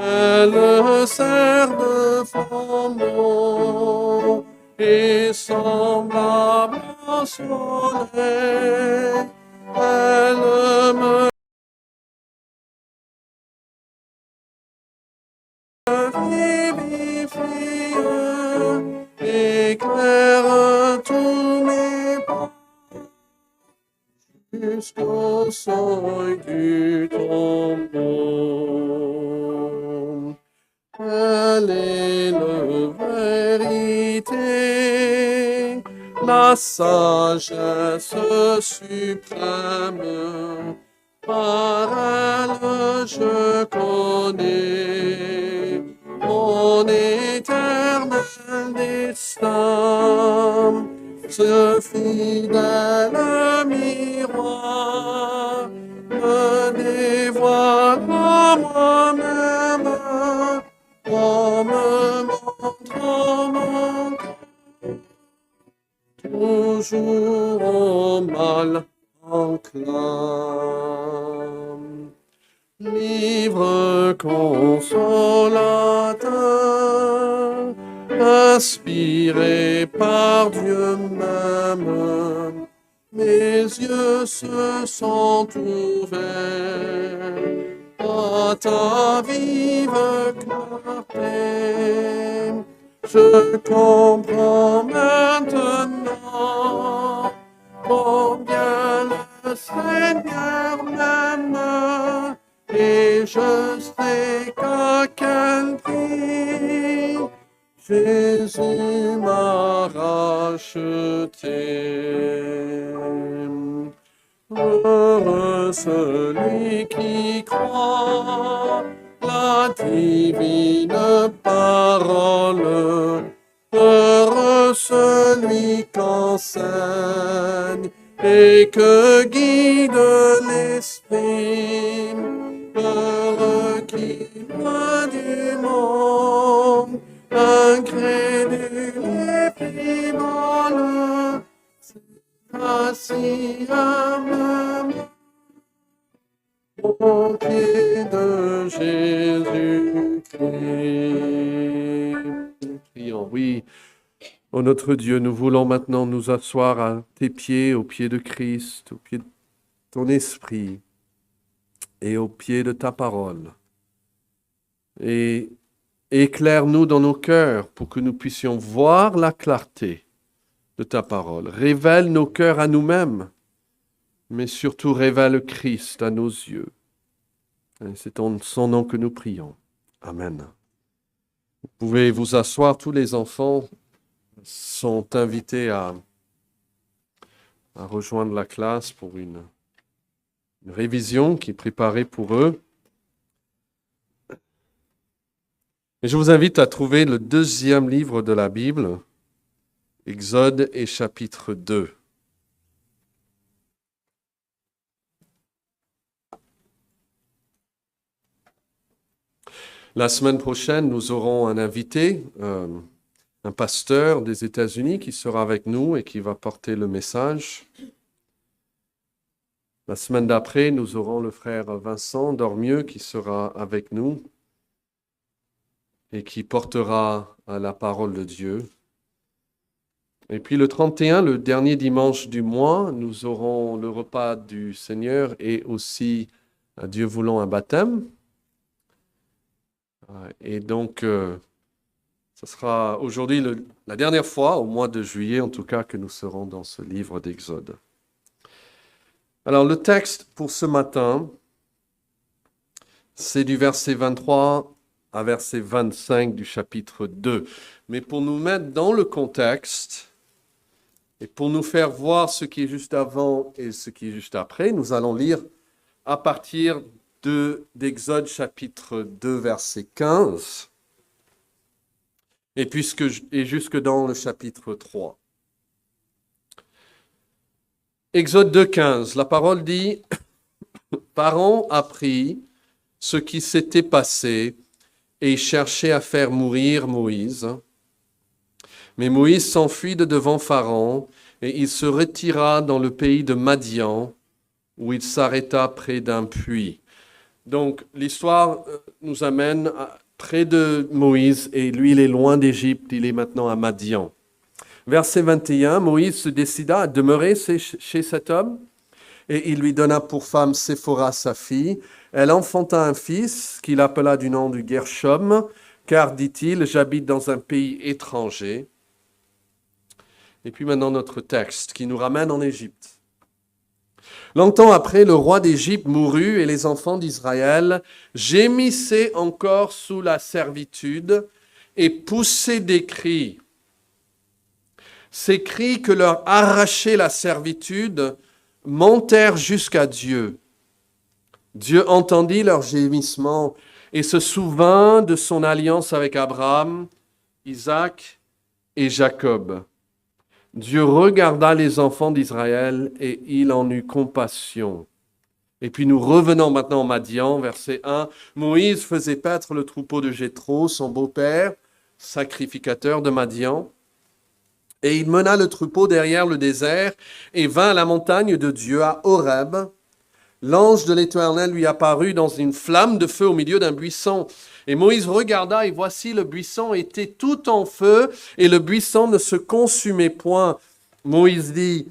Elle sert de flambeau et semblable au soleil. Elle me vivifie, éclaire tous mes pas jusqu'au seuil du tombeau. Elle est la vérité, la sagesse suprême. Par elle je connais mon éternel destin. Ce fidèle miroir me dévoile à moi-même, en me montrant mon cœur, toujours au mal enclin. Livre consolateur, inspiré par Dieu même, mes yeux se sont ouverts à ta vive clarté. Je comprends maintenant combien le Seigneur m'aime, et je sais qu'à quel prix Jésus m'a racheté. Heureux celui qui croit la divine parole, heureux celui qu'enseigne et que guide l'esprit, heureux qui loin du monde, incrédule et frivole, assis humblement au pied de Jésus-Christ. Prions, oui. Ô notre Dieu, nous voulons maintenant nous asseoir à tes pieds, aux pieds de Christ, aux pieds de ton esprit et aux pieds de ta parole. Et éclaire-nous dans nos cœurs pour que nous puissions voir la clarté de ta parole. Révèle nos cœurs à nous-mêmes, mais surtout révèle Christ à nos yeux. Et c'est en son nom que nous prions. Amen. Vous pouvez vous asseoir, tous les enfants sont invités à rejoindre la classe pour une révision qui est préparée pour eux. Et je vous invite à trouver le deuxième livre de la Bible, Exode et chapitre 2. La semaine prochaine, nous aurons un invité, un pasteur des États-Unis qui sera avec nous et qui va porter le message. La semaine d'après, nous aurons le frère Vincent Dormieux qui sera avec nous et qui portera la parole de Dieu. Et puis le 31, le dernier dimanche du mois, nous aurons le repas du Seigneur et aussi, Dieu voulant, un baptême. Et donc, ce sera aujourd'hui la dernière fois, au mois de juillet en tout cas, que nous serons dans ce livre d'Exode. Alors, le texte pour ce matin, c'est du verset 23 à verset 25 du chapitre 2. Mais pour nous mettre dans le contexte et pour nous faire voir ce qui est juste avant et ce qui est juste après, nous allons lire à partir d'Exode chapitre 2, verset 15, et jusque dans le chapitre 3. Exode 2, 15, la parole dit « Pharaon apprit ce qui s'était passé et cherchait à faire mourir Moïse. Mais Moïse s'enfuit de devant Pharaon et il se retira dans le pays de Madian où il s'arrêta près d'un puits. » Donc l'histoire nous amène près de Moïse et lui il est loin d'Égypte, il est maintenant à Madian. Verset 21, Moïse se décida à demeurer chez cet homme et il lui donna pour femme Séphora sa fille. Elle enfanta un fils qu'il appela du nom de Gershom, car, dit-il, j'habite dans un pays étranger. Et puis maintenant notre texte qui nous ramène en Égypte. Longtemps après, le roi d'Égypte mourut et les enfants d'Israël gémissaient encore sous la servitude et poussaient des cris. Ces cris que leur arrachait la servitude montèrent jusqu'à Dieu. Dieu entendit leurs gémissements et se souvint de son alliance avec Abraham, Isaac et Jacob. Dieu regarda les enfants d'Israël et il en eut compassion. Et puis nous revenons maintenant en Madian, verset 1. Moïse faisait paître le troupeau de Jéthro, son beau-père, sacrificateur de Madian. Et il mena le troupeau derrière le désert et vint à la montagne de Dieu, à Horeb. L'ange de l'Éternel lui apparut dans une flamme de feu au milieu d'un buisson. Et Moïse regarda, et voici le buisson était tout en feu, et le buisson ne se consumait point. Moïse dit,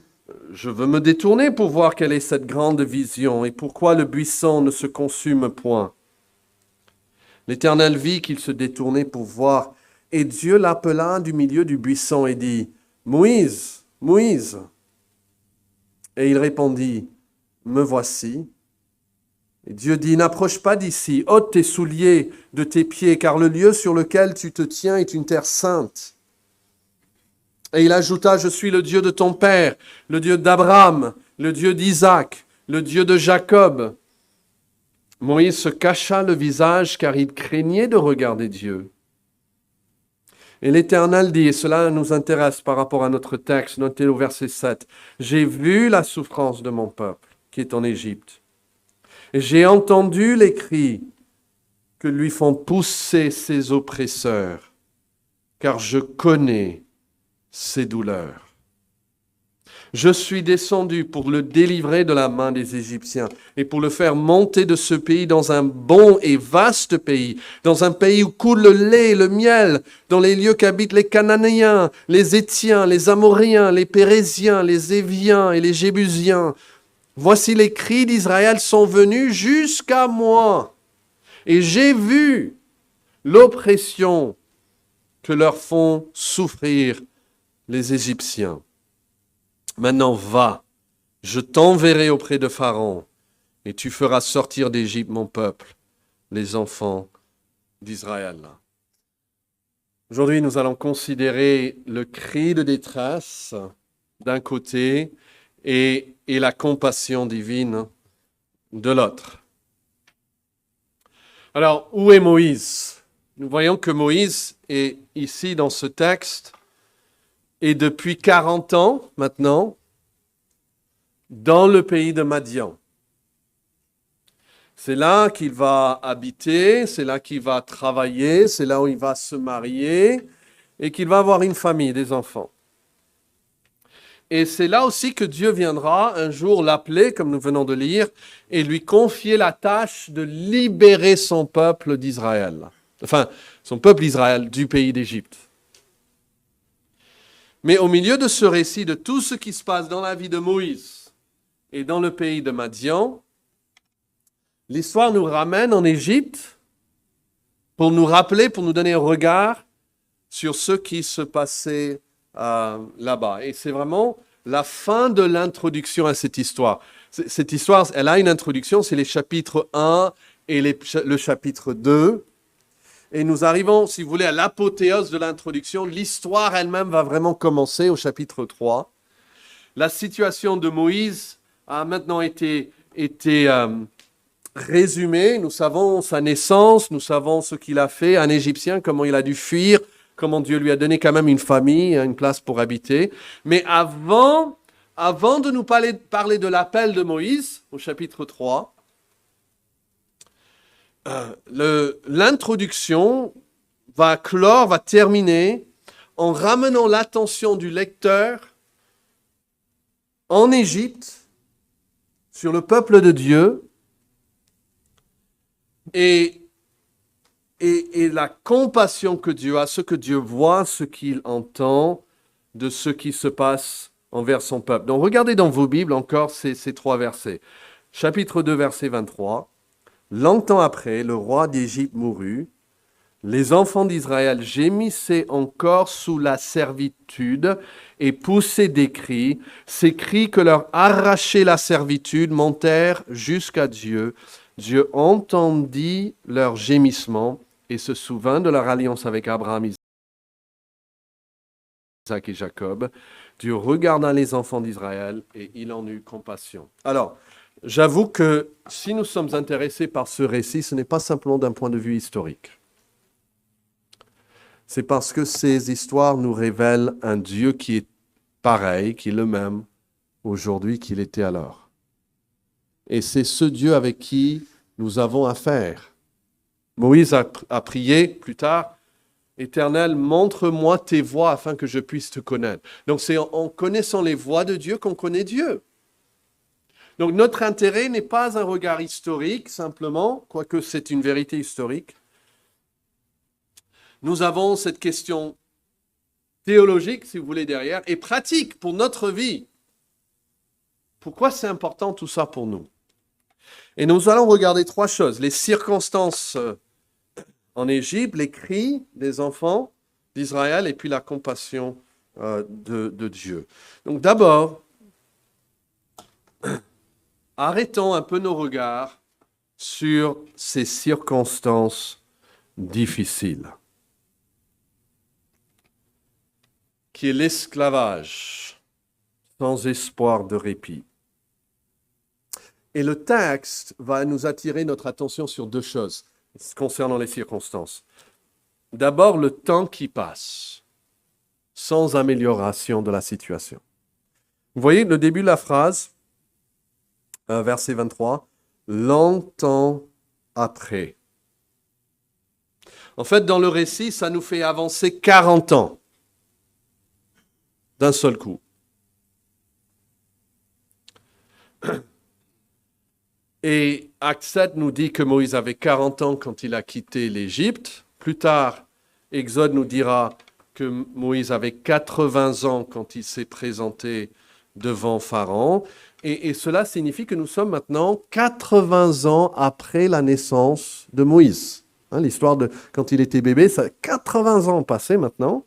je veux me détourner pour voir quelle est cette grande vision, et pourquoi le buisson ne se consume point. L'Éternel vit qu'il se détournait pour voir, et Dieu l'appela du milieu du buisson et dit, Moïse, Moïse. Et il répondit, me voici. Et Dieu dit, n'approche pas d'ici, ôte tes souliers de tes pieds, car le lieu sur lequel tu te tiens est une terre sainte. Et il ajouta, je suis le Dieu de ton père, le Dieu d'Abraham, le Dieu d'Isaac, le Dieu de Jacob. Moïse se cacha le visage, car il craignait de regarder Dieu. Et l'Éternel dit, et cela nous intéresse par rapport à notre texte, notez au verset 7, « J'ai vu la souffrance de mon peuple qui est en Égypte, et j'ai entendu les cris que lui font pousser ses oppresseurs, car je connais ses douleurs. Je suis descendu pour le délivrer de la main des Égyptiens et pour le faire monter de ce pays dans un bon et vaste pays, dans un pays où coule le lait et le miel, dans les lieux qu'habitent les Cananéens, les Hétiens, les Amoriens, les Péréziens, les Éviens et les Jébusiens. Voici les cris d'Israël sont venus jusqu'à moi et j'ai vu l'oppression que leur font souffrir les Égyptiens. Maintenant, va, je t'enverrai auprès de Pharaon, et tu feras sortir d'Égypte mon peuple, les enfants d'Israël. Aujourd'hui, nous allons considérer le cri de détresse d'un côté et la compassion divine de l'autre. Alors, où est Moïse? Nous voyons que Moïse est ici dans ce texte et depuis 40 ans maintenant, dans le pays de Madian. C'est là qu'il va habiter, c'est là qu'il va travailler, c'est là où il va se marier et qu'il va avoir une famille, des enfants. Et c'est là aussi que Dieu viendra un jour l'appeler, comme nous venons de lire, et lui confier la tâche de libérer son peuple d'Israël. Enfin, son peuple d'Israël du pays d'Égypte. Mais au milieu de ce récit, de tout ce qui se passe dans la vie de Moïse et dans le pays de Madian, l'histoire nous ramène en Égypte pour nous rappeler, pour nous donner un regard sur ce qui se passait là-bas. Et c'est vraiment la fin de l'introduction à cette histoire. Cette histoire, elle a une introduction, c'est les chapitres 1 et le chapitre 2. Et nous arrivons, si vous voulez, à l'apothéose de l'introduction. L'histoire elle-même va vraiment commencer au chapitre 3. La situation de Moïse a maintenant été résumée. Nous savons sa naissance, nous savons ce qu'il a fait, un Égyptien, comment il a dû fuir, comment Dieu lui a donné quand même une famille, une place pour habiter. Mais avant de nous parler de l'appel de Moïse, au chapitre 3, l'introduction va terminer en ramenant l'attention du lecteur en Égypte sur le peuple de Dieu Et, et la compassion que Dieu a, ce que Dieu voit, ce qu'il entend de ce qui se passe envers son peuple. Donc regardez dans vos Bibles encore ces trois versets. Chapitre 2, verset 23. Longtemps après, le roi d'Égypte mourut. Les enfants d'Israël gémissaient encore sous la servitude et poussaient des cris. Ces cris que leur arrachait la servitude montèrent jusqu'à Dieu. Dieu entendit leurs gémissements et se souvint de leur alliance avec Abraham, Isaac et Jacob. Dieu regarda les enfants d'Israël et il en eut compassion. Alors, j'avoue que si nous sommes intéressés par ce récit, ce n'est pas simplement d'un point de vue historique. C'est parce que ces histoires nous révèlent un Dieu qui est pareil, qui est le même aujourd'hui qu'il était alors. Et c'est ce Dieu avec qui nous avons affaire. Moïse a prié plus tard, « Éternel, montre-moi tes voies afin que je puisse te connaître. » Donc c'est en connaissant les voies de Dieu qu'on connaît Dieu. Donc notre intérêt n'est pas un regard historique simplement, quoique c'est une vérité historique. Nous avons cette question théologique, si vous voulez, derrière, et pratique pour notre vie. Pourquoi c'est important tout ça pour nous? Et nous allons regarder trois choses. Les circonstances en Égypte, les cris des enfants d'Israël, et puis la compassion de Dieu. Donc d'abord, arrêtons un peu nos regards sur ces circonstances difficiles, qui est l'esclavage sans espoir de répit. Et le texte va nous attirer notre attention sur deux choses concernant les circonstances. D'abord, le temps qui passe, sans amélioration de la situation. Vous voyez le début de la phrase, verset 23, « Longtemps après ». En fait, dans le récit, ça nous fait avancer 40 ans. D'un seul coup. Et Acte 7 nous dit que Moïse avait 40 ans quand il a quitté l'Égypte. Plus tard, Exode nous dira que Moïse avait 80 ans quand il s'est présenté devant Pharaon. Et cela signifie que nous sommes maintenant 80 ans après la naissance de Moïse. L'histoire de quand il était bébé, ça 80 ans passés maintenant.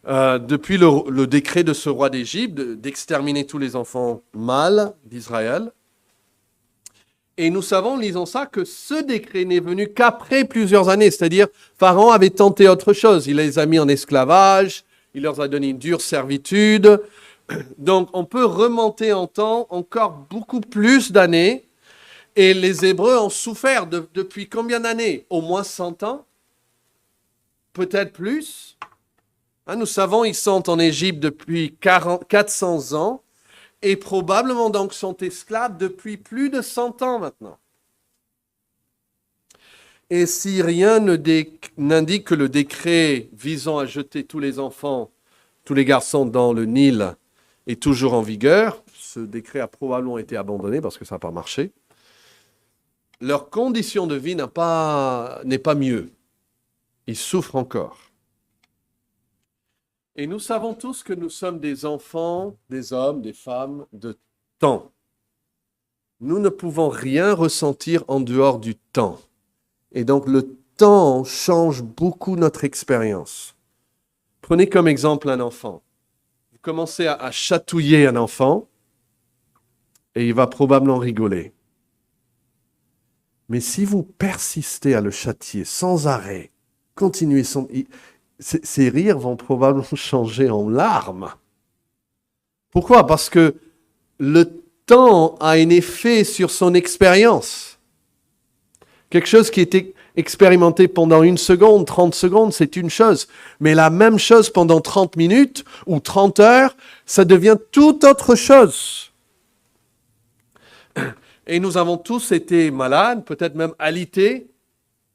Depuis le décret de ce roi d'Égypte d'exterminer tous les enfants mâles d'Israël. Et nous savons, lisons ça, que ce décret n'est venu qu'après plusieurs années. C'est-à-dire, Pharaon avait tenté autre chose. Il les a mis en esclavage, il leur a donné une dure servitude. Donc, on peut remonter en temps encore beaucoup plus d'années. Et les Hébreux ont souffert depuis combien d'années? Au moins 100 ans? Peut-être plus? Nous savons, ils sont en Égypte depuis 400 ans et probablement donc sont esclaves depuis plus de 100 ans maintenant. Et si rien n'indique que le décret visant à jeter tous les enfants, tous les garçons dans le Nil est toujours en vigueur, ce décret a probablement été abandonné parce que ça n'a pas marché, leur condition de vie n'est pas mieux. Ils souffrent encore. Et nous savons tous que nous sommes des enfants, des hommes, des femmes de temps. Nous ne pouvons rien ressentir en dehors du temps. Et donc le temps change beaucoup notre expérience. Prenez comme exemple un enfant. Vous commencez à chatouiller un enfant et il va probablement rigoler. Mais si vous persistez à le châtier sans arrêt, continuez ces rires vont probablement changer en larmes. Pourquoi? Parce que le temps a un effet sur son expérience. Quelque chose qui était expérimenté pendant 1 seconde, 30 secondes, c'est une chose. Mais la même chose pendant 30 minutes ou 30 heures, ça devient tout autre chose. Et nous avons tous été malades, peut-être même alités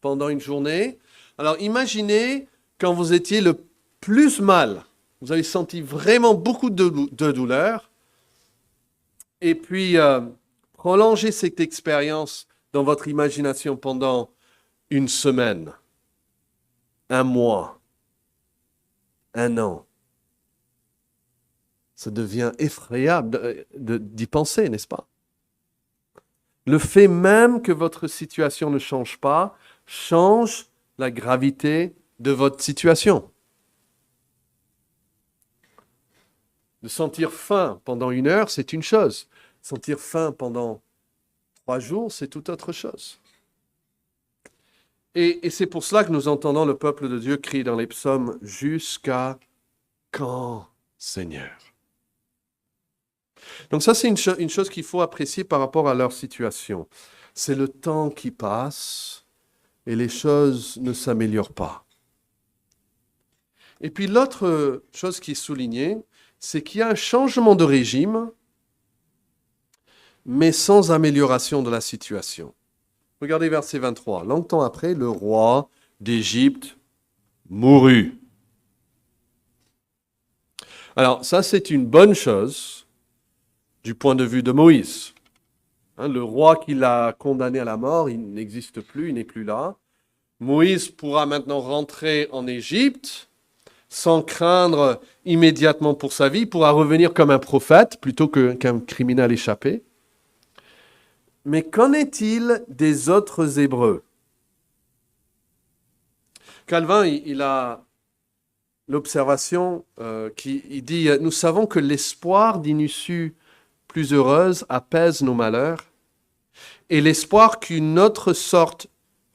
pendant une journée. Alors imaginez quand vous étiez le plus mal, vous avez senti vraiment beaucoup de douleur, et puis prolonger cette expérience dans votre imagination pendant une semaine, un mois, un an. Ça devient effrayable d'y penser, n'est-ce pas? Le fait même que votre situation ne change pas change la gravité de votre situation. De sentir faim pendant 1 heure, c'est une chose. Sentir faim pendant 3 jours, c'est tout autre chose. Et c'est pour cela que nous entendons le peuple de Dieu crier dans les psaumes « Jusqu'à quand, Seigneur ?» Donc ça, c'est une chose qu'il faut apprécier par rapport à leur situation. C'est le temps qui passe et les choses ne s'améliorent pas. Et puis l'autre chose qui est soulignée, c'est qu'il y a un changement de régime, mais sans amélioration de la situation. Regardez verset 23. Longtemps après, le roi d'Égypte mourut. Alors ça, c'est une bonne chose du point de vue de Moïse. Le roi qui l'a condamné à la mort, il n'existe plus, il n'est plus là. Moïse pourra maintenant rentrer en Égypte sans craindre immédiatement pour sa vie, pourra revenir comme un prophète plutôt qu'un criminel échappé. Mais qu'en est-il des autres Hébreux? Calvin, il a l'observation il dit « Nous savons que l'espoir d'une issue plus heureuse apaise nos malheurs, et l'espoir qu'une autre sorte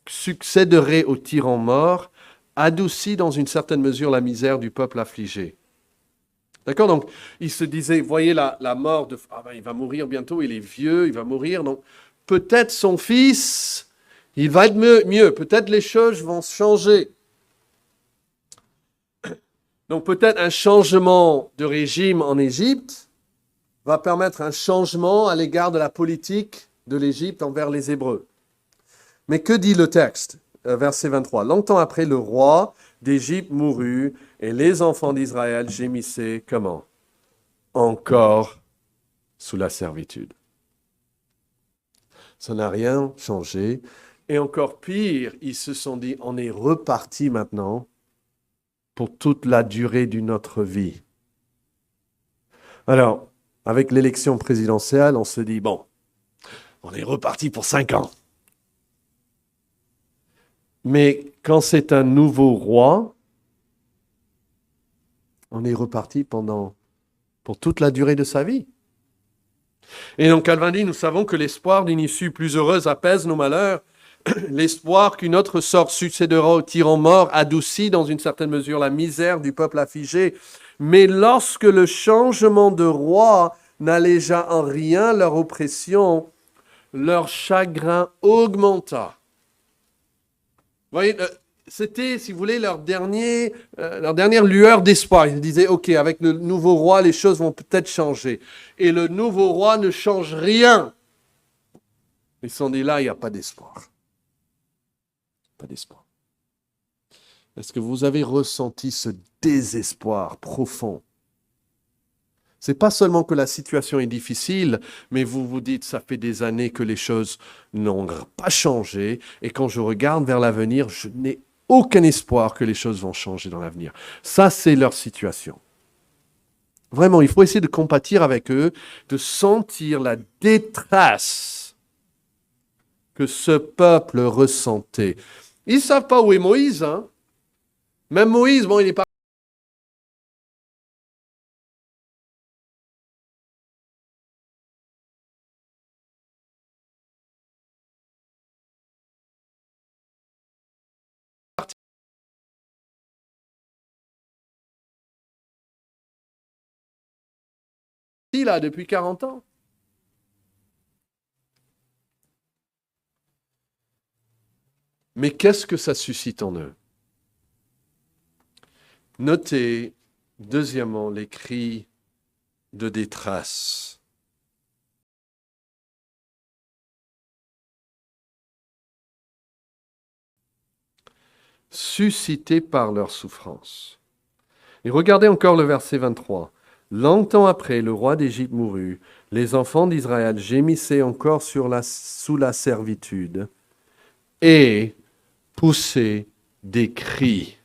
succéderait au tyran mort adoucit dans une certaine mesure la misère du peuple affligé. » D'accord? Donc, il se disait, voyez la mort de... Ah ben, il va mourir bientôt, il est vieux, il va mourir. Donc, peut-être son fils, il va être mieux. Peut-être les choses vont changer. Donc, peut-être un changement de régime en Égypte va permettre un changement à l'égard de la politique de l'Égypte envers les Hébreux. Mais que dit le texte? Verset 23. Longtemps après, le roi d'Égypte mourut et les enfants d'Israël gémissaient comment? Encore sous la servitude. Ça n'a rien changé. Et encore pire, ils se sont dit, on est reparti maintenant pour toute la durée de notre vie. Alors, avec l'élection présidentielle, on se dit, bon, on est reparti pour 5 ans. Mais quand c'est un nouveau roi, on est reparti pour toute la durée de sa vie. Et donc Calvin dit, nous savons que l'espoir d'une issue plus heureuse apaise nos malheurs. L'espoir qu'une autre sorte succédera au tyran mort adoucit dans une certaine mesure la misère du peuple affligé. Mais lorsque le changement de roi n'allégea en rien leur oppression, leur chagrin augmenta. Vous voyez, c'était, si vous voulez, leur dernière lueur d'espoir. Ils disaient, OK, avec le nouveau roi, les choses vont peut-être changer. Et le nouveau roi ne change rien. Ils se sont dit, là, il n'y a pas d'espoir. Pas d'espoir. Est-ce que vous avez ressenti ce désespoir profond? Ce n'est pas seulement que la situation est difficile, mais vous vous dites, ça fait des années que les choses n'ont pas changé, et quand je regarde vers l'avenir, je n'ai aucun espoir que les choses vont changer dans l'avenir. Ça, c'est leur situation. Vraiment, il faut essayer de compatir avec eux, de sentir la détresse que ce peuple ressentait. Ils ne savent pas où est Moïse. Hein? Même Moïse, bon, il n'est pas là depuis 40 ans. Mais qu'est-ce que ça suscite en eux? Notez, deuxièmement, les cris de détresse. Suscités par leur souffrance. Et regardez encore le verset 23. Longtemps après, le roi d'Égypte mourut. Les enfants d'Israël gémissaient encore sous la servitude et poussaient des cris.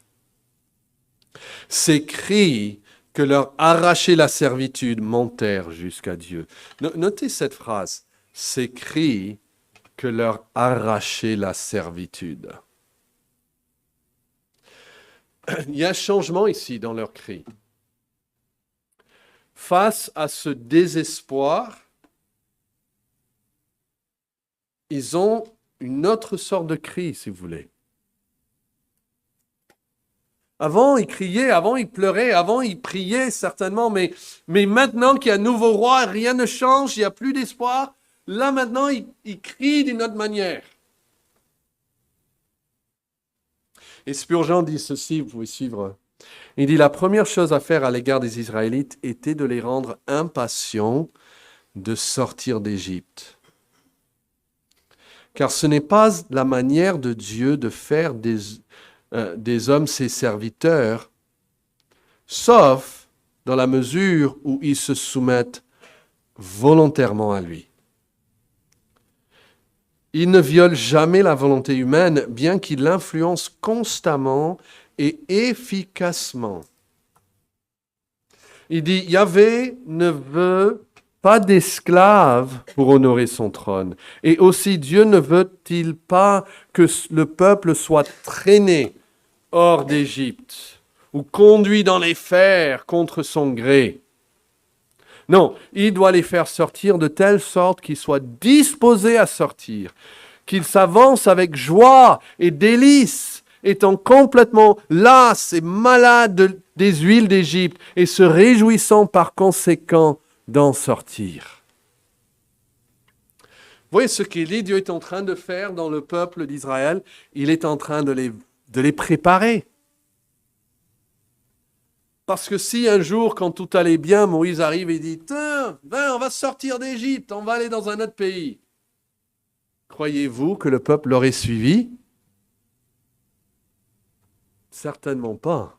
Ces cris que leur arrachait la servitude montèrent jusqu'à Dieu. Notez cette phrase. Ces cris que leur arrachait la servitude. Il y a un changement ici dans leurs cris. Face à ce désespoir, ils ont une autre sorte de cri, si vous voulez. Avant, ils criaient, avant, ils pleuraient, avant, ils priaient certainement, mais maintenant qu'il y a un nouveau roi, rien ne change, il n'y a plus d'espoir. Là, maintenant, ils crient d'une autre manière. Et Spurgeon dit ceci, vous pouvez suivre. Il dit, la première chose à faire à l'égard des Israélites était de les rendre impatients de sortir d'Égypte. Car ce n'est pas la manière de Dieu de faire des hommes ses serviteurs, sauf dans la mesure où ils se soumettent volontairement à lui. Il ne viole jamais la volonté humaine, bien qu'il l'influence constamment et efficacement. Il dit, Yahvé ne veut pas d'esclaves pour honorer son trône. Et aussi, Dieu ne veut-il pas que le peuple soit traîné hors d'Égypte ou conduit dans les fers contre son gré. Non, il doit les faire sortir de telle sorte qu'ils soient disposés à sortir, qu'ils s'avancent avec joie et délice, étant complètement las et malades des huiles d'Égypte et se réjouissant par conséquent d'en sortir. Vous voyez ce qu'Élie, Dieu est en train de faire dans le peuple d'Israël? Il est en train de les préparer. Parce que si un jour, quand tout allait bien, Moïse arrive et dit « Tiens, on va sortir d'Égypte, on va aller dans un autre pays », croyez-vous que le peuple l'aurait suivi? Certainement pas.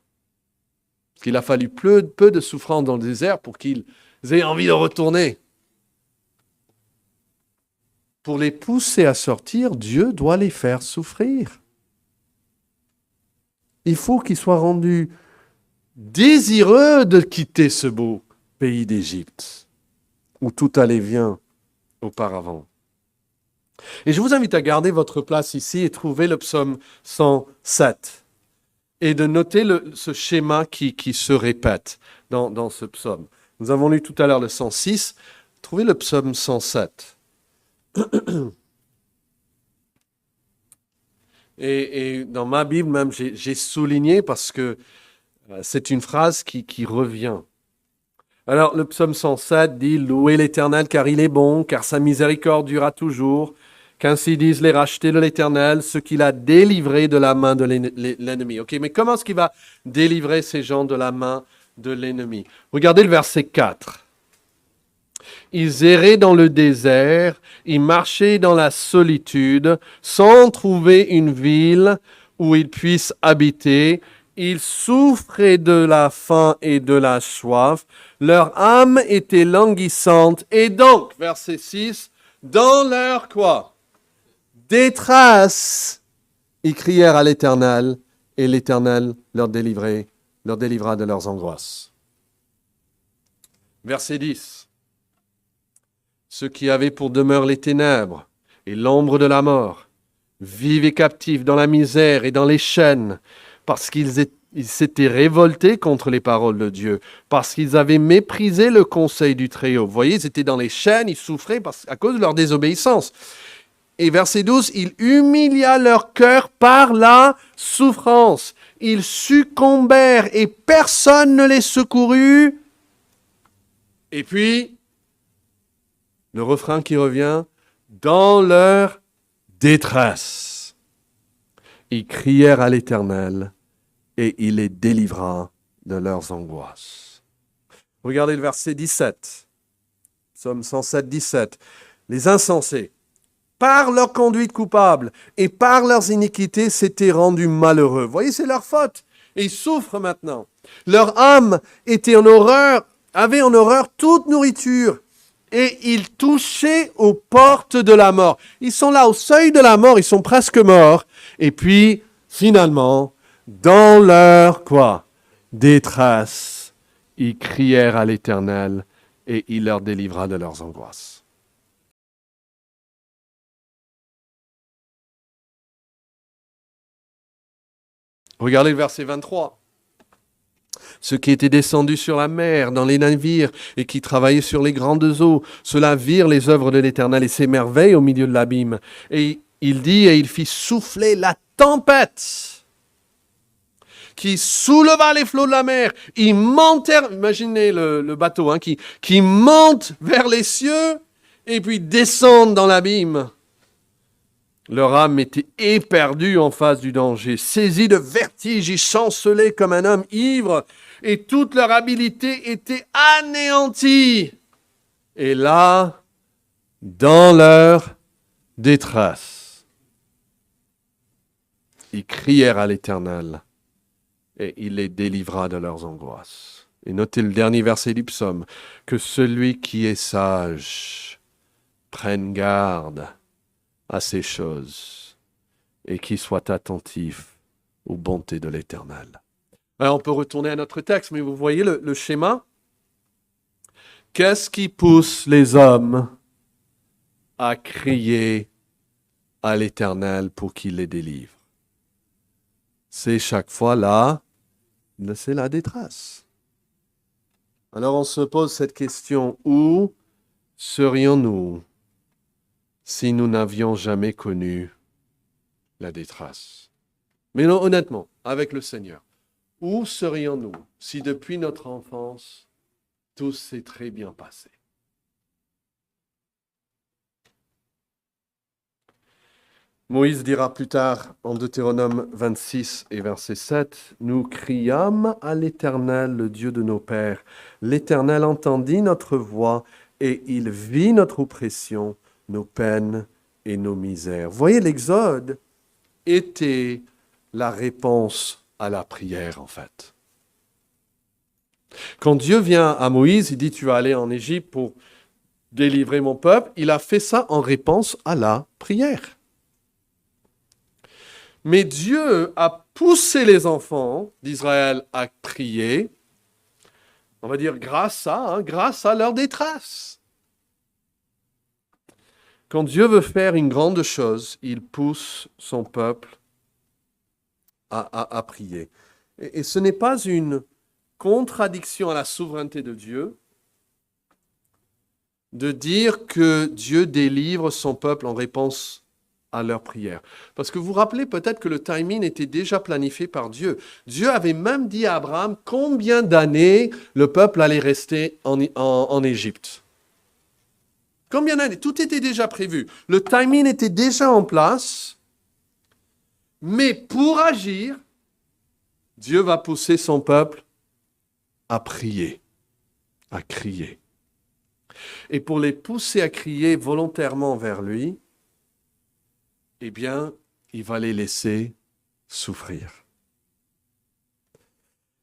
Parce qu'il a fallu peu de souffrance dans le désert pour qu'ils aient envie de retourner. Pour les pousser à sortir, Dieu doit les faire souffrir. Il faut qu'ils soient rendus désireux de quitter ce beau pays d'Égypte, où tout allait bien auparavant. Et je vous invite à garder votre place ici et trouver le psaume 107. Et de noter ce schéma qui se répète dans ce psaume. Nous avons lu tout à l'heure le 106. Trouvez le psaume 107. Et dans ma Bible même, j'ai souligné parce que c'est une phrase qui revient. Alors, le psaume 107 dit « Louez l'Éternel car il est bon, car sa miséricorde durera toujours. Qu'ainsi disent les rachetés de l'Éternel, ceux qu'il a délivrés de la main de l'ennemi. » Ok, mais comment est-ce qu'il va délivrer ces gens de la main de l'ennemi? Regardez le verset 4. Ils erraient dans le désert, ils marchaient dans la solitude, sans trouver une ville où ils puissent habiter. Ils souffraient de la faim et de la soif. Leur âme était languissante. Et donc, verset 6, dans leur quoi? Détresse, ils crièrent à l'Éternel, et l'Éternel leur délivra de leurs angoisses. Verset 10. Ceux qui avaient pour demeure les ténèbres et l'ombre de la mort vivaient captifs dans la misère et dans les chaînes, parce qu'ils s'étaient révoltés contre les paroles de Dieu, parce qu'ils avaient méprisé le conseil du Très-Haut. Vous voyez, ils étaient dans les chaînes, ils souffraient à cause de leur désobéissance. Et verset 12, il humilia leur cœur par la souffrance. Ils succombèrent et personne ne les secourut. Et puis, le refrain qui revient, dans leur détresse, ils crièrent à l'Éternel et il les délivra de leurs angoisses. Regardez le verset 17, Psaume 107, 17. Les insensés, par leur conduite coupable et par leurs iniquités, s'étaient rendus malheureux. Vous voyez, c'est leur faute. Et ils souffrent maintenant. Leur âme était en horreur avait en horreur toute nourriture et ils touchaient aux portes de la mort. Ils sont là au seuil de la mort, ils sont presque morts. Et puis, finalement, dans leur quoi? Détresse, ils crièrent à l'Éternel et il leur délivra de leurs angoisses. Regardez le verset 23. Ceux qui étaient descendus sur la mer, dans les navires, et qui travaillaient sur les grandes eaux, ceux-là virent les œuvres de l'Éternel et ses merveilles au milieu de l'abîme. Et il dit, et il fit souffler la tempête, qui souleva les flots de la mer. Ils montèrent, imaginez le bateau, hein, qui monte vers les cieux, et puis descendent dans l'abîme. Leur âme était éperdue en face du danger. Saisis de vertige, ils chancelaient comme un homme ivre, et toute leur habileté était anéantie. Et là, dans leur détresse, ils crièrent à l'Éternel, et il les délivra de leurs angoisses. Et notez le dernier verset du psaume, que celui qui est sage prenne garde à ces choses et qui soit attentif aux bontés de l'Éternel. Alors on peut retourner à notre texte, mais vous voyez le schéma. Qu'est-ce qui pousse les hommes à crier à l'Éternel pour qu'il les délivre? C'est chaque fois là, c'est la détresse. Alors on se pose cette question, où serions-nous si nous n'avions jamais connu la détresse? Mais non, honnêtement, avec le Seigneur, où serions-nous si depuis notre enfance, tout s'est très bien passé? Moïse dira plus tard en Deutéronome 26 et verset 7, « Nous criâmes à l'Éternel, le Dieu de nos pères. L'Éternel entendit notre voix et il vit notre oppression, nos peines et nos misères. » Vous voyez, l'Exode était la réponse à la prière, en fait. Quand Dieu vient à Moïse, il dit, tu vas aller en Égypte pour délivrer mon peuple. Il a fait ça en réponse à la prière. Mais Dieu a poussé les enfants d'Israël à prier, on va dire grâce à leur détresse. Quand Dieu veut faire une grande chose, il pousse son peuple à prier. Et ce n'est pas une contradiction à la souveraineté de Dieu de dire que Dieu délivre son peuple en réponse à leur prière. Parce que vous vous rappelez peut-être que le timing était déjà planifié par Dieu. Dieu avait même dit à Abraham combien d'années le peuple allait rester en Égypte. Combien d'années? Tout était déjà prévu. Le timing était déjà en place. Mais pour agir, Dieu va pousser son peuple à prier, à crier. Et pour les pousser à crier volontairement vers lui, eh bien, il va les laisser souffrir.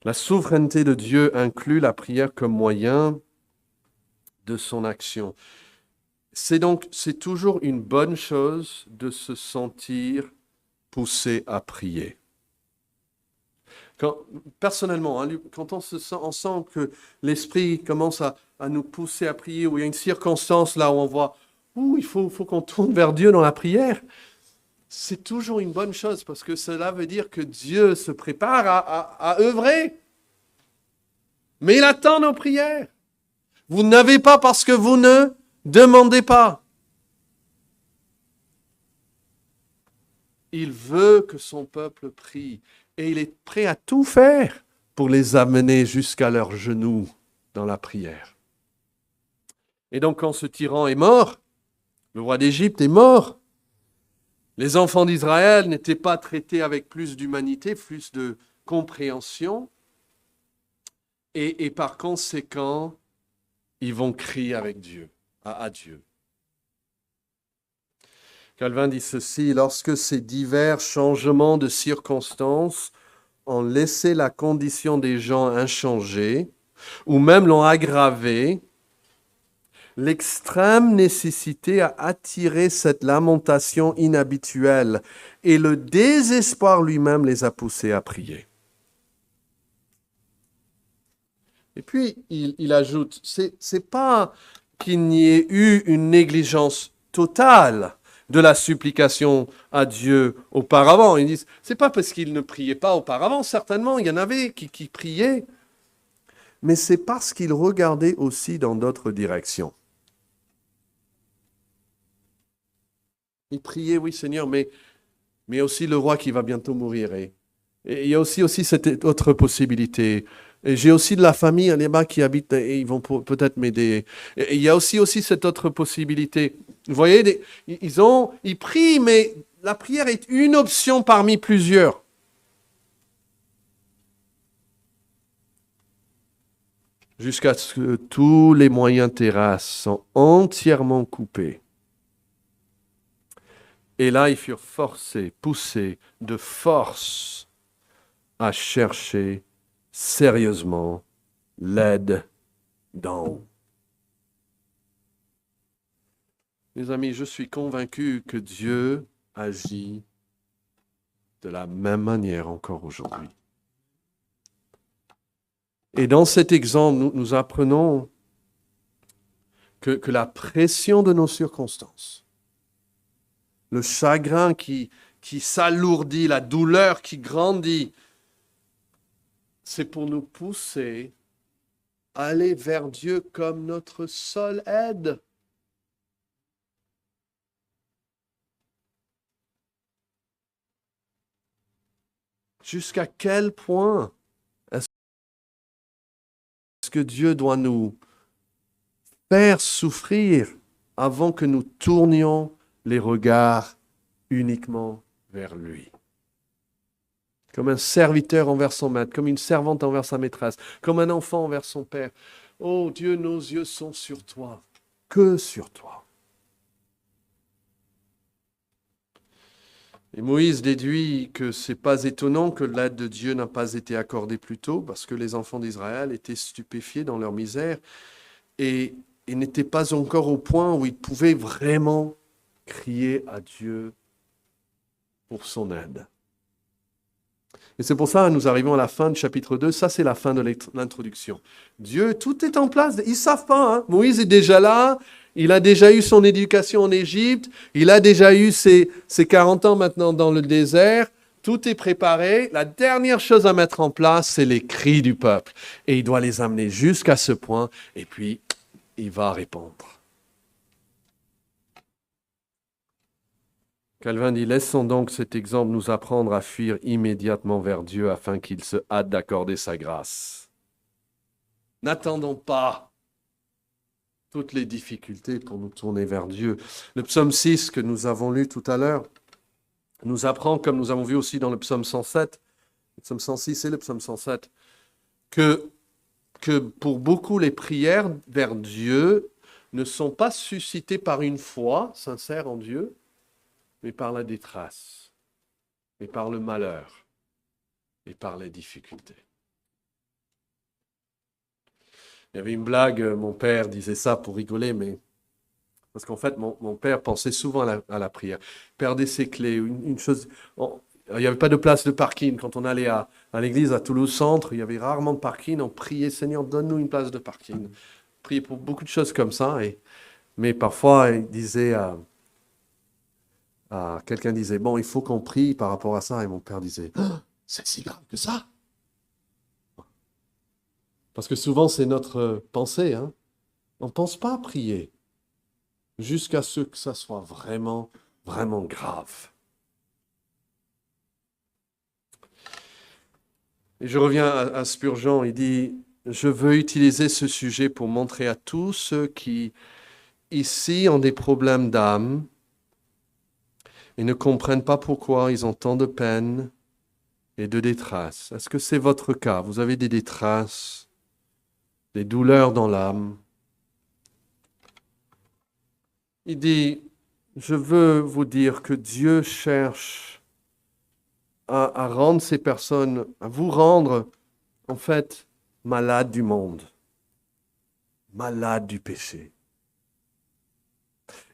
La souveraineté de Dieu inclut la prière comme moyen de son action. C'est toujours une bonne chose de se sentir poussé à prier. Personnellement, quand on sent que l'Esprit commence à nous pousser à prier, ou il y a une circonstance là où on voit, il faut qu'on tourne vers Dieu dans la prière, c'est toujours une bonne chose parce que cela veut dire que Dieu se prépare à œuvrer. Mais il attend nos prières. Vous n'avez pas parce que vous ne demandez pas. Il veut que son peuple prie et il est prêt à tout faire pour les amener jusqu'à leurs genoux dans la prière. Et donc quand ce tyran est mort, le roi d'Égypte est mort, les enfants d'Israël n'étaient pas traités avec plus d'humanité, plus de compréhension, et par conséquent, ils vont crier avec Dieu, à Dieu. Calvin dit ceci, « Lorsque ces divers changements de circonstances ont laissé la condition des gens inchangée, ou même l'ont aggravé, l'extrême nécessité a attiré cette lamentation inhabituelle et le désespoir lui-même les a poussés à prier. Et puis, il ajoute, c'est pas qu'il n'y ait eu une négligence totale de la supplication à Dieu auparavant. Ils disent, c'est pas parce qu'ils ne priaient pas auparavant, certainement, il y en avait qui priaient, mais c'est parce qu'ils regardaient aussi dans d'autres directions. Ils priaient, oui Seigneur, mais aussi le roi qui va bientôt mourir. Et il y a aussi cette autre possibilité. Et j'ai aussi de la famille là-bas qui habite et ils vont peut-être m'aider. Et il y a aussi cette autre possibilité. Vous voyez, ils prient, mais la prière est une option parmi plusieurs. Jusqu'à ce que tous les moyens terrestres sont entièrement coupés. Et là, ils furent forcés, poussés de force à chercher sérieusement l'aide d'en haut. Mes amis, je suis convaincu que Dieu agit de la même manière encore aujourd'hui. Et dans cet exemple, nous apprenons que la pression de nos circonstances, le chagrin qui s'alourdit, la douleur qui grandit, c'est pour nous pousser à aller vers Dieu comme notre seule aide. Jusqu'à quel point est-ce que Dieu doit nous faire souffrir avant que nous tournions les regards uniquement vers lui? Comme un serviteur envers son maître, comme une servante envers sa maîtresse, comme un enfant envers son père. Oh Dieu, nos yeux sont sur toi, que sur toi. Et Moïse déduit que ce n'est pas étonnant que l'aide de Dieu n'a pas été accordée plus tôt, parce que les enfants d'Israël étaient stupéfiés dans leur misère et n'étaient pas encore au point où ils pouvaient vraiment crier à Dieu pour son aide. Et c'est pour ça que nous arrivons à la fin du chapitre 2. Ça, c'est la fin de l'introduction. Dieu, tout est en place. Ils ne savent pas. Hein. Moïse est déjà là. Il a déjà eu son éducation en Égypte. Il a déjà eu ses 40 ans maintenant dans le désert. Tout est préparé. La dernière chose à mettre en place, c'est les cris du peuple. Et il doit les amener jusqu'à ce point. Et puis, il va répondre. Calvin dit, laissons donc cet exemple nous apprendre à fuir immédiatement vers Dieu afin qu'il se hâte d'accorder sa grâce. N'attendons pas toutes les difficultés pour nous tourner vers Dieu. Le psaume 6 que nous avons lu tout à l'heure nous apprend, comme nous avons vu aussi dans le psaume 107, le psaume 106 et le psaume 107, que pour beaucoup les prières vers Dieu ne sont pas suscitées par une foi sincère en Dieu, mais par la détresse, et par le malheur, et par les difficultés. Il y avait une blague, mon père disait ça pour rigoler, mais parce qu'en fait, mon père pensait souvent à la prière. Il perdait ses clés, une chose... il n'y avait pas de place de parking. Quand on allait à l'église à Toulouse Centre, il y avait rarement de parking. On priait, Seigneur, donne-nous une place de parking. On priait pour beaucoup de choses comme ça. Mais parfois, il disait... quelqu'un disait, bon, il faut qu'on prie par rapport à ça. Et mon père disait, oh, c'est si grave que ça. Parce que souvent, c'est notre pensée. Hein. On ne pense pas à prier jusqu'à ce que ça soit vraiment, vraiment grave. Et je reviens à Spurgeon. Il dit, je veux utiliser ce sujet pour montrer à tous ceux qui, ici, ont des problèmes d'âme, et ne comprennent pas pourquoi ils ont tant de peine et de détresse. Est-ce que c'est votre cas? Vous avez des détresses, des douleurs dans l'âme. Il dit, je veux vous dire que Dieu cherche à rendre ces personnes, à vous rendre, en fait, malades du monde, malades du péché.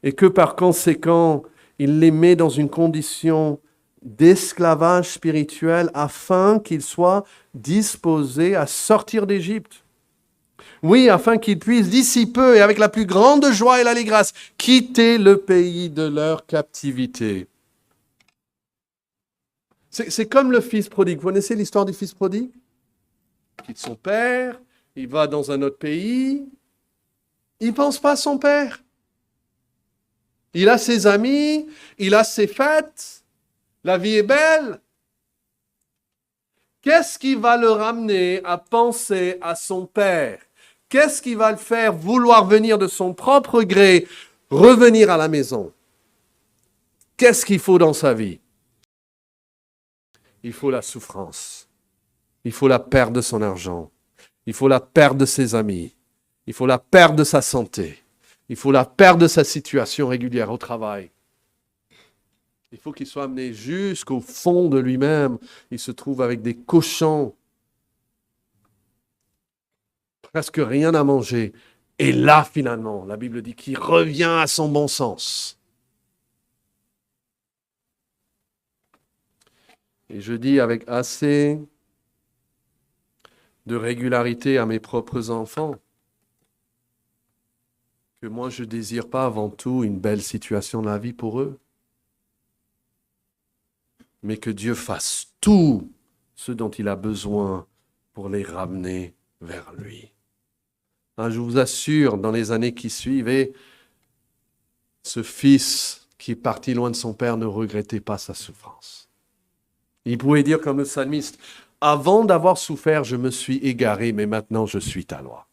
Et que par conséquent, il les met dans une condition d'esclavage spirituel afin qu'ils soient disposés à sortir d'Égypte. Oui, afin qu'ils puissent d'ici peu et avec la plus grande joie et l'allégresse quitter le pays de leur captivité. C'est comme le fils prodigue. Vous connaissez l'histoire du fils prodigue? Il quitte son père, il va dans un autre pays, il ne pense pas à son père. Il a ses amis, il a ses fêtes, la vie est belle. Qu'est-ce qui va le ramener à penser à son père? Qu'est-ce qui va le faire vouloir venir de son propre gré, revenir à la maison? Qu'est-ce qu'il faut dans sa vie? Il faut la souffrance. Il faut la perte de son argent. Il faut la perte de ses amis. Il faut la perte de sa santé. Il faut la perte de sa situation régulière au travail. Il faut qu'il soit amené jusqu'au fond de lui-même. Il se trouve avec des cochons. Presque rien à manger. Et là, finalement, la Bible dit qu'il revient à son bon sens. Et je dis avec assez de régularité à mes propres enfants que moi, je ne désire pas avant tout une belle situation de la vie pour eux, mais que Dieu fasse tout ce dont il a besoin pour les ramener vers lui. Je vous assure, dans les années qui suivaient, ce fils qui est parti loin de son père ne regrettait pas sa souffrance. Il pouvait dire comme le psalmiste, « Avant d'avoir souffert, je me suis égaré, mais maintenant je suis ta loi. »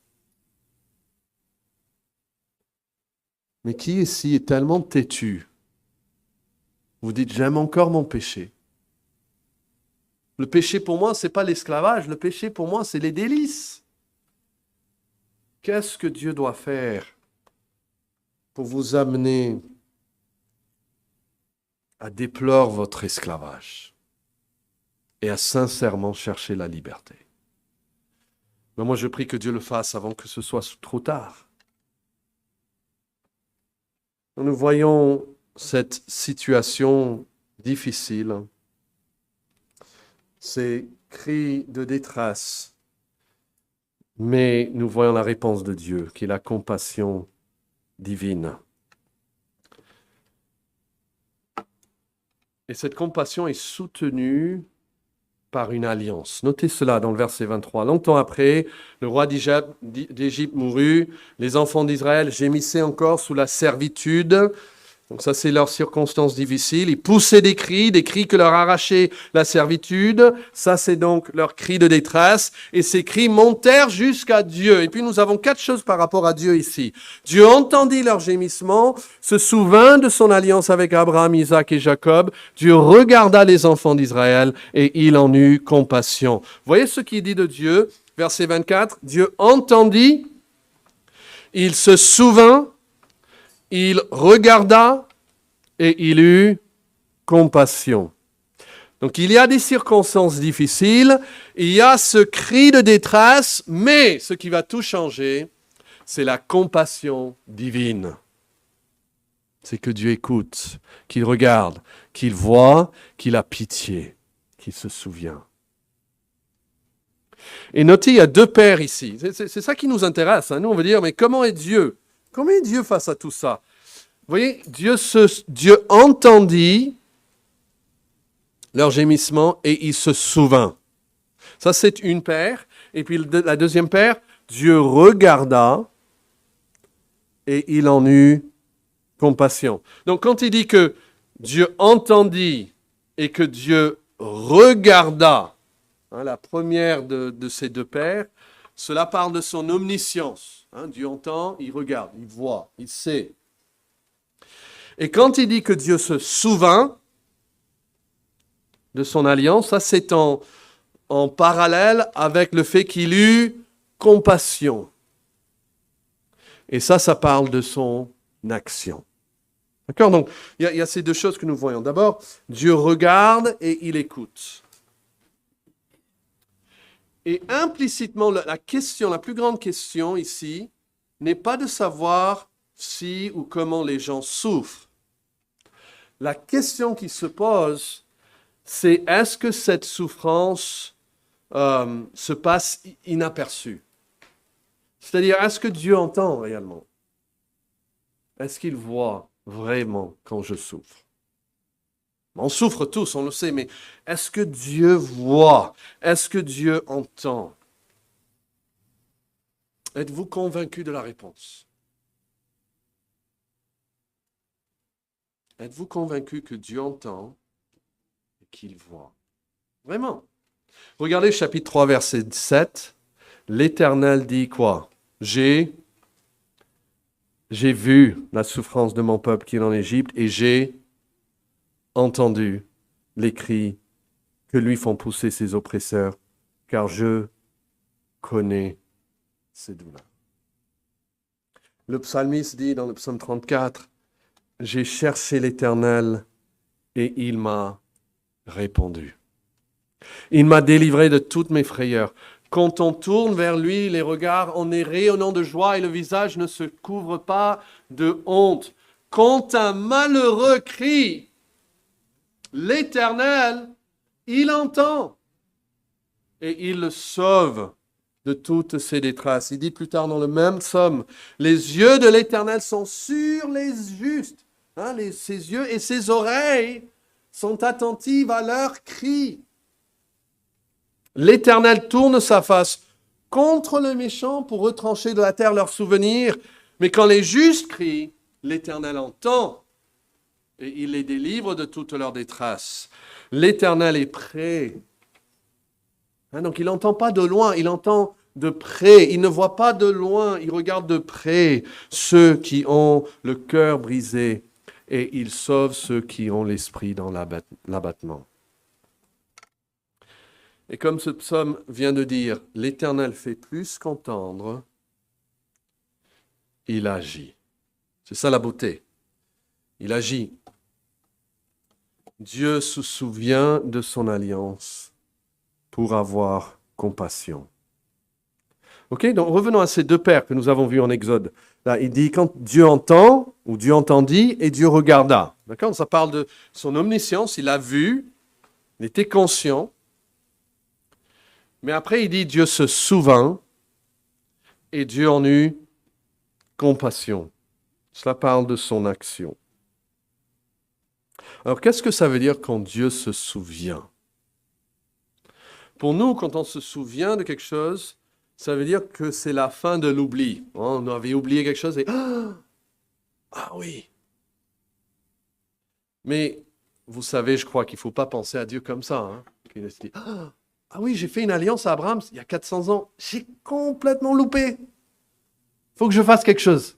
Mais qui ici est tellement têtu? Vous dites, j'aime encore mon péché. Le péché pour moi, ce n'est pas l'esclavage. Le péché pour moi, c'est les délices. Qu'est-ce que Dieu doit faire pour vous amener à déplorer votre esclavage et à sincèrement chercher la liberté? Mais moi, je prie que Dieu le fasse avant que ce soit trop tard. Nous voyons cette situation difficile, ces cris de détresse, mais nous voyons la réponse de Dieu, qui est la compassion divine. Et cette compassion est soutenue par une alliance. Notez cela dans le verset 23. Longtemps après, le roi d'Égypte mourut, les enfants d'Israël gémissaient encore sous la servitude. Donc ça, c'est leur circonstance difficile. Ils poussaient des cris que leur arrachait la servitude. Ça, c'est donc leur cri de détresse. Et ces cris montèrent jusqu'à Dieu. Et puis, nous avons 4 choses par rapport à Dieu ici. Dieu entendit leurs gémissements, se souvint de son alliance avec Abraham, Isaac et Jacob. Dieu regarda les enfants d'Israël et il en eut compassion. Voyez ce qu'il dit de Dieu, verset 24. Dieu entendit, il se souvint, il regarda et il eut compassion. Donc il y a des circonstances difficiles, il y a ce cri de détresse, mais ce qui va tout changer, c'est la compassion divine. C'est que Dieu écoute, qu'il regarde, qu'il voit, qu'il a pitié, qu'il se souvient. Et notez, il y a 2 pères ici. C'est ça qui nous intéresse. Nous, on veut dire, mais comment est Dieu? Comment est Dieu face à tout ça? Vous voyez, Dieu entendit leur gémissement et il se souvint. Ça, c'est une paire. Et puis la deuxième paire, Dieu regarda et il en eut compassion. Donc, quand il dit que Dieu entendit et que Dieu regarda, la première de ces 2 paires, cela parle de son omniscience. Dieu entend, il regarde, il voit, il sait. Et quand il dit que Dieu se souvint de son alliance, ça c'est en parallèle avec le fait qu'il eut compassion. Et ça parle de son action. D'accord? Donc, il y a ces 2 choses que nous voyons. D'abord, Dieu regarde et il écoute. Et implicitement, la question, la plus grande question ici, n'est pas de savoir si ou comment les gens souffrent. La question qui se pose, c'est est-ce que cette souffrance se passe inaperçue? C'est-à-dire, est-ce que Dieu entend réellement? Est-ce qu'il voit vraiment quand je souffre? On souffre tous, on le sait, mais est-ce que Dieu voit? Est-ce que Dieu entend? Êtes-vous convaincu de la réponse? Êtes-vous convaincu que Dieu entend et qu'il voit? Vraiment. Regardez chapitre 3, verset 7. L'Éternel dit quoi? J'ai vu la souffrance de mon peuple qui est en Égypte et j'ai entendu les cris que lui font pousser ses oppresseurs, car je connais ses douleurs. Le psalmiste dit dans le psaume 34, « J'ai cherché l'Éternel et il m'a répondu. Il m'a délivré de toutes mes frayeurs. Quand on tourne vers lui, les regards, on est rayonnant de joie et le visage ne se couvre pas de honte. Quand un malheureux crie, l'Éternel, il entend et il le sauve de toutes ses détresses. Il dit plus tard dans le même psaume, les yeux de l'Éternel sont sur les justes. Ses yeux et ses oreilles sont attentives à leurs cris. L'Éternel tourne sa face contre le méchant pour retrancher de la terre leurs souvenirs. Mais quand les justes crient, l'Éternel entend et il les délivre de toute leur détresse. L'Éternel est près. Donc il n'entend pas de loin, il entend de près. Il ne voit pas de loin, il regarde de près ceux qui ont le cœur brisé et il sauve ceux qui ont l'esprit dans l'abattement. Et comme ce psaume vient de dire, l'Éternel fait plus qu'entendre, il agit. C'est ça la beauté. Il agit. Dieu se souvient de son alliance pour avoir compassion. Ok, donc revenons à ces deux pères que nous avons vus en Exode. Là, il dit quand Dieu entend, ou Dieu entendit, et Dieu regarda. D'accord, ça parle de son omniscience, il a vu, il était conscient. Mais après, il dit Dieu se souvint et Dieu en eut compassion. Cela parle de son action. Alors, qu'est-ce que ça veut dire quand Dieu se souvient? Pour nous, quand on se souvient de quelque chose, ça veut dire que c'est la fin de l'oubli. On avait oublié quelque chose et ah oui. Mais vous savez, je crois qu'il ne faut pas penser à Dieu comme ça. Hein? Il se dit, ah oui, j'ai fait une alliance à Abraham il y a 400 ans. J'ai complètement loupé. Il faut que je fasse quelque chose.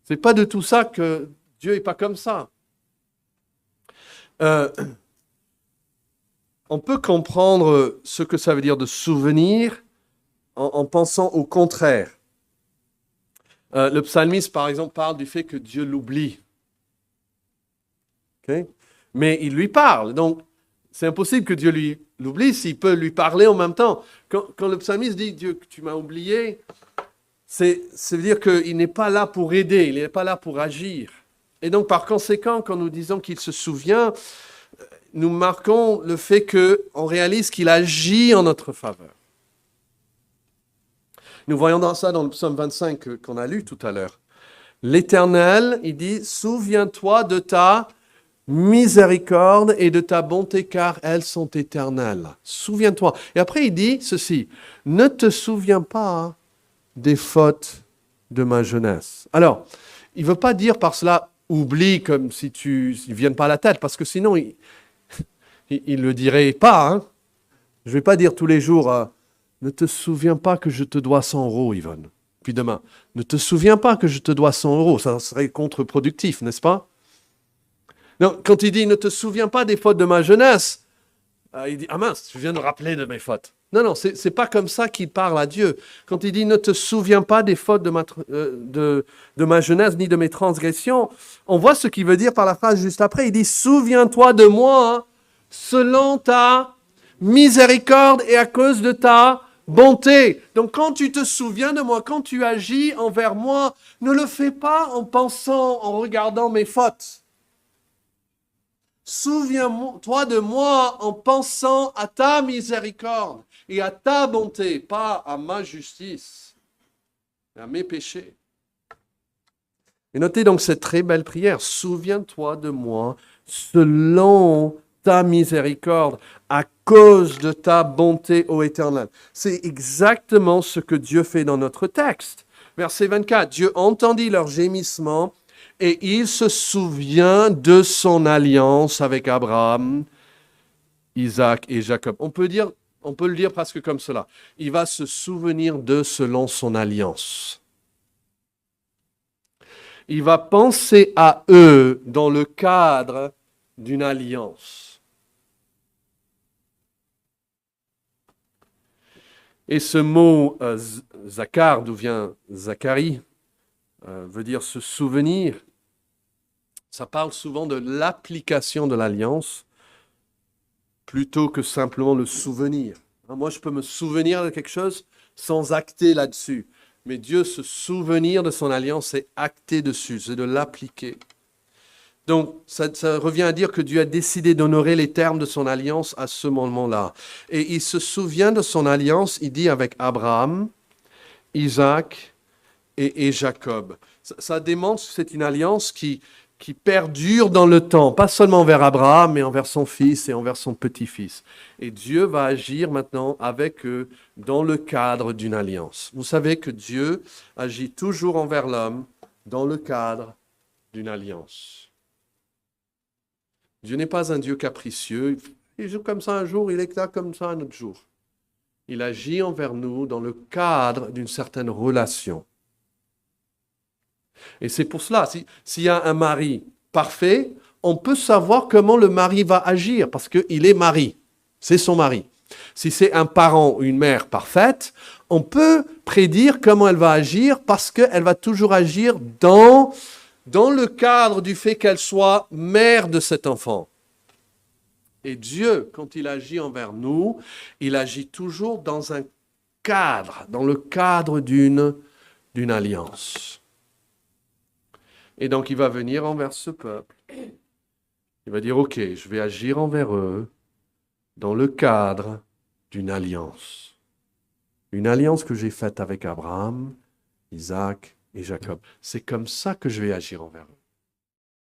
C'est pas de tout ça que Dieu n'est pas comme ça. On peut comprendre ce que ça veut dire de souvenir en pensant au contraire. Le psalmiste, par exemple, parle du fait que Dieu l'oublie. Okay? Mais il lui parle. Donc, c'est impossible que Dieu l'oublie s'il peut lui parler en même temps. Quand le psalmiste dit « Dieu, tu m'as oublié », ça veut dire qu'il n'est pas là pour aider, il n'est pas là pour agir. Et donc, par conséquent, quand nous disons qu'il se souvient, nous marquons le fait qu'on réalise qu'il agit en notre faveur. Nous voyons dans ça dans le psaume 25 qu'on a lu tout à l'heure. L'Éternel, il dit « Souviens-toi de ta miséricorde et de ta bonté, car elles sont éternelles. » Souviens-toi. Et après, il dit ceci, « Ne te souviens pas des fautes de ma jeunesse. » Alors, il ne veut pas dire par cela « oublie » comme si tu ne viennes pas à la tête, parce que sinon, il ne le dirait pas. Hein. Je ne vais pas dire tous les jours « Ne te souviens pas que je te dois 100 euros, Yvonne. » Puis demain, « Ne te souviens pas que je te dois 100 euros. » Ça serait contre-productif, n'est-ce pas? Non, quand il dit « Ne te souviens pas des fautes de ma jeunesse », il dit « Ah mince, je viens de rappeler de mes fautes. » Non, c'est pas comme ça qu'il parle à Dieu. Quand il dit « Ne te souviens pas des fautes de ma jeunesse ni de mes transgressions », on voit ce qu'il veut dire par la phrase juste après. Il dit « Souviens-toi de moi selon ta miséricorde et à cause de ta bonté. Donc quand tu te souviens de moi, quand tu agis envers moi, ne le fais pas en pensant, en regardant mes fautes. Souviens-toi de moi en pensant à ta miséricorde et à ta bonté, pas à ma justice, à mes péchés. Et notez donc cette très belle prière. Souviens-toi de moi selon ta miséricorde, à cause de ta bonté, ô Éternel. C'est exactement ce que Dieu fait dans notre texte. Verset 24, Dieu entendit leur gémissement et il se souvient de son alliance avec Abraham, Isaac et Jacob. On peut le dire presque comme cela. Il va se souvenir d'eux selon son alliance. Il va penser à eux dans le cadre d'une alliance. Et ce mot Zakar, d'où vient Zacharie, veut dire se souvenir. Ça parle souvent de l'application de l'alliance plutôt que simplement le souvenir. Moi, je peux me souvenir de quelque chose sans acter là-dessus. Mais Dieu se souvenir de son alliance, c'est acter dessus, c'est de l'appliquer. Donc, ça revient à dire que Dieu a décidé d'honorer les termes de son alliance à ce moment-là. Et il se souvient de son alliance, il dit avec Abraham, Isaac et Jacob. Ça démontre que c'est une alliance qui perdure dans le temps, pas seulement envers Abraham, mais envers son fils et envers son petit-fils. Et Dieu va agir maintenant avec eux dans le cadre d'une alliance. Vous savez que Dieu agit toujours envers l'homme dans le cadre d'une alliance. Dieu n'est pas un Dieu capricieux. Il joue comme ça un jour, il est là comme ça un autre jour. Il agit envers nous dans le cadre d'une certaine relation. Et c'est pour cela, s'il y a un mari parfait, on peut savoir comment le mari va agir, parce qu'il est mari, c'est son mari. Si c'est un parent ou une mère parfaite, on peut prédire comment elle va agir, parce qu'elle va toujours agir dans le cadre du fait qu'elle soit mère de cet enfant. Et Dieu, quand il agit envers nous, il agit toujours dans un cadre, dans le cadre d'une alliance. Et donc il va venir envers ce peuple. Il va dire, ok, je vais agir envers eux dans le cadre d'une alliance. Une alliance que j'ai faite avec Abraham, Isaac et Jacob. C'est comme ça que je vais agir envers eux.